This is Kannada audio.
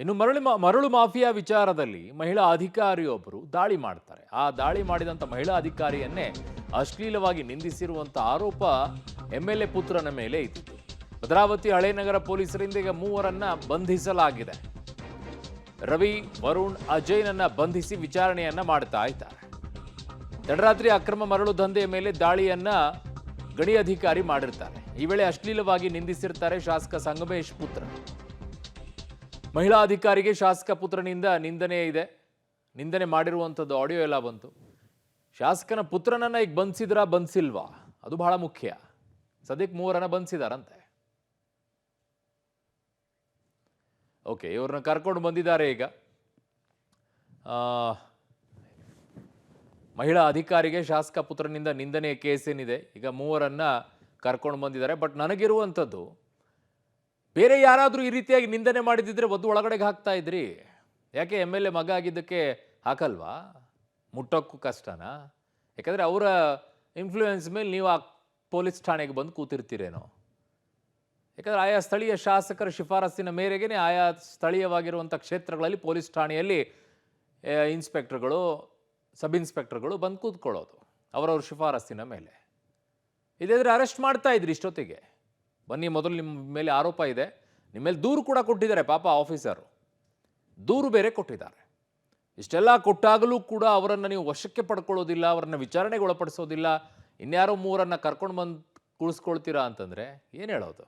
ಇನ್ನು ಮರಳು ಮಾಫಿಯಾ ವಿಚಾರದಲ್ಲಿ ಮಹಿಳಾ ಅಧಿಕಾರಿಯೊಬ್ಬರು ದಾಳಿ ಮಾಡ್ತಾರೆ. ಆ ದಾಳಿ ಮಾಡಿದಂಥ ಮಹಿಳಾ ಅಧಿಕಾರಿಯನ್ನೇ ಅಶ್ಲೀಲವಾಗಿ ನಿಂದಿಸಿರುವಂಥ ಆರೋಪ ಎಂಎಲ್ಎ ಪುತ್ರನ ಮೇಲೆ ಇದ್ದಿತ್ತು. ಭದ್ರಾವತಿ ಹಳೇನಗರ ಪೊಲೀಸರಿಂದ ಈಗ ಮೂವರನ್ನ ಬಂಧಿಸಲಾಗಿದೆ. ರವಿ, ವರುಣ್, ಅಜಯ್ನನ್ನ ಬಂಧಿಸಿ ವಿಚಾರಣೆಯನ್ನ ಮಾಡ್ತಾ ಇದ್ದಾರೆ. ತಡರಾತ್ರಿ ಅಕ್ರಮ ಮರಳು ದಂಧೆಯ ಮೇಲೆ ದಾಳಿಯನ್ನ ಗಣಿ ಅಧಿಕಾರಿ ಮಾಡಿರ್ತಾರೆ. ಈ ವೇಳೆ ಅಶ್ಲೀಲವಾಗಿ ನಿಂದಿಸಿರ್ತಾರೆ ಶಾಸಕ ಸಂಗಮೇಶ್ ಪುತ್ರ. ಮಹಿಳಾ ಅಧಿಕಾರಿಗೆ ಶಾಸಕ ಪುತ್ರನಿಂದ ನಿಂದನೆ ಇದೆ. ನಿಂದನೆ ಮಾಡಿರುವಂಥದ್ದು ಆಡಿಯೋ ಎಲ್ಲ ಬಂತು. ಶಾಸಕನ ಪುತ್ರನನ್ನ ಈಗ ಬಂಧಿಸಿಲ್ವಾ ಅದು ಬಹಳ ಮುಖ್ಯ. ಸದ್ಯಕ್ಕೆ ಮೂವರನ್ನ ಬಂಧಿಸಿದಾರಂತೆ. ಓಕೆ, ಇವ್ರನ್ನ ಕರ್ಕೊಂಡು ಬಂದಿದ್ದಾರೆ. ಈಗ ಮಹಿಳಾ ಅಧಿಕಾರಿಗೆ ಶಾಸಕ ಪುತ್ರನಿಂದ ನಿಂದನೆಯ ಕೇಸ್ ಏನಿದೆ, ಈಗ ಮೂವರನ್ನ ಕರ್ಕೊಂಡು ಬಂದಿದ್ದಾರೆ. ಬಟ್ ನನಗಿರುವಂಥದ್ದು, ಬೇರೆ ಯಾರಾದರೂ ಈ ರೀತಿಯಾಗಿ ನಿಂದನೆ ಮಾಡಿದಿದ್ರೆ ಒದ್ದು ಒಳಗಡೆಗೆ ಹಾಕ್ತಾ ಇದ್ರಿ. ಯಾಕೆ MLA ಮಗ ಆಗಿದ್ದಕ್ಕೆ ಹಾಕಲ್ವಾ? ಮುಟ್ಟೋಕ್ಕೂ ಕಷ್ಟನಾ? ಯಾಕಂದರೆ ಅವರ ಇನ್ಫ್ಲೂಯೆನ್ಸ್ ಮೇಲೆ ನೀವು ಆ ಪೊಲೀಸ್ ಠಾಣೆಗೆ ಬಂದು ಕೂತಿರ್ತೀರೇನೋ. ಯಾಕಂದರೆ ಆಯಾ ಸ್ಥಳೀಯ ಶಾಸಕರ ಶಿಫಾರಸ್ಸಿನ ಮೇರೆಗೆ ಆಯಾ ಸ್ಥಳೀಯವಾಗಿರುವಂಥ ಕ್ಷೇತ್ರಗಳಲ್ಲಿ ಪೊಲೀಸ್ ಠಾಣೆಯಲ್ಲಿ ಇನ್ಸ್ಪೆಕ್ಟರ್ಗಳು, ಸಬ್ ಇನ್ಸ್ಪೆಕ್ಟರ್ಗಳು ಬಂದು ಕೂತ್ಕೊಳ್ಳೋದು ಅವರವ್ರ ಶಿಫಾರಸ್ಸಿನ ಮೇಲೆ. ಇದಾದರೆ ಅರೆಸ್ಟ್ ಮಾಡ್ತಾ ಇದ್ರಿ ಇಷ್ಟೊತ್ತಿಗೆ. ಬನ್ನಿ, ಮೊದಲು ನಿಮ್ಮ ಮೇಲೆ ಆರೋಪ ಇದೆ, ನಿಮ್ಮ ಮೇಲೆ ದೂರು ಕೂಡ ಕೊಟ್ಟಿದ್ದಾರೆ. ಪಾಪ ಆಫೀಸರು ದೂರು ಬೇರೆ ಕೊಟ್ಟಿದ್ದಾರೆ. ಇಷ್ಟೆಲ್ಲ ಕೊಟ್ಟಾಗಲೂ ಕೂಡ ಅವರನ್ನು ನೀವು ವಶಕ್ಕೆ ಪಡ್ಕೊಳ್ಳೋದಿಲ್ಲ, ಅವರನ್ನು ವಿಚಾರಣೆಗೆ ಒಳಪಡಿಸೋದಿಲ್ಲ. ಇನ್ಯಾರೋ ಮೂವರನ್ನು ಕರ್ಕೊಂಡು ಬಂದು ಕುಳಿಸ್ಕೊಳ್ತೀರಾ ಅಂತಂದರೆ ಏನು ಹೇಳೋದು?